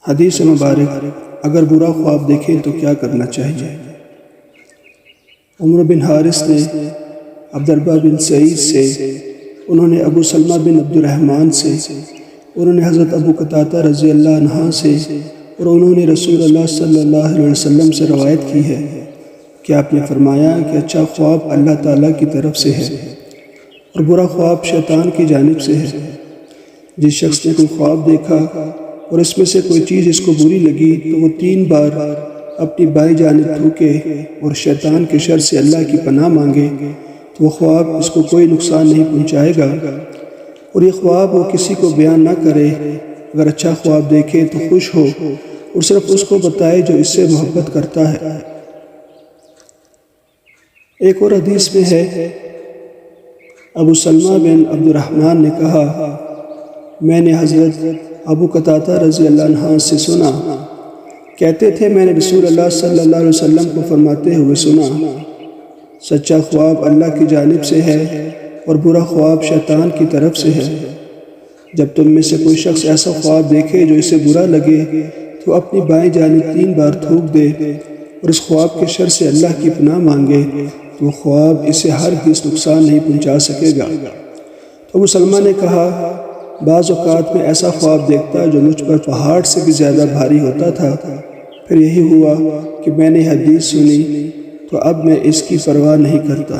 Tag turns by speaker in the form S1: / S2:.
S1: حدیث مبارک، اگر برا خواب دیکھیں تو کیا کرنا چاہیے؟ عمر بن حارث نے عبداللہ بن سعید سے، انہوں نے ابو سلمہ بن عبد الرحمن سے، انہوں نے حضرت ابو قتادہ رضی اللہ عنہ سے، اور انہوں نے رسول اللہ صلی اللہ علیہ وسلم سے روایت کی ہے کہ آپ نے فرمایا کہ اچھا خواب اللہ تعالیٰ کی طرف سے ہے اور برا خواب شیطان کی جانب سے ہے۔ جس شخص نے کوئی خواب دیکھا اور اس میں سے کوئی چیز اس کو بری لگی تو وہ 3 بار اپنی بائیں جانب تھوکے اور شیطان کے شر سے اللہ کی پناہ مانگے تو وہ خواب اس کو کوئی نقصان نہیں پہنچائے گا۔ اور یہ خواب وہ کسی کو بیان نہ کرے، اگر اچھا خواب دیکھے تو خوش ہو اور صرف اس کو بتائے جو اس سے محبت کرتا ہے۔ ایک اور حدیث میں ہے، ابو سلمہ بن عبد الرحمن نے کہا، میں نے حضرت ابو قتادہ رضی اللہ عنہ سے سنا، کہتے تھے میں نے رسول اللہ صلی اللہ علیہ وسلم کو فرماتے ہوئے سنا، سچا خواب اللہ کی جانب سے ہے اور برا خواب شیطان کی طرف سے ہے۔ جب تم میں سے کوئی شخص ایسا خواب دیکھے جو اسے برا لگے تو اپنی بائیں جانب 3 بار تھوک دے اور اس خواب کے شر سے اللہ کی پناہ مانگے تو وہ خواب اسے ہرگز نقصان نہیں پہنچا سکے گا۔ تو ابو سلمہ نے کہا، بعض اوقات میں ایسا خواب دیکھتا جو مجھ پر پہاڑ سے بھی زیادہ بھاری ہوتا تھا، پھر یہی ہوا کہ میں نے حدیث سنی تو اب میں اس کی پرواہ نہیں کرتا۔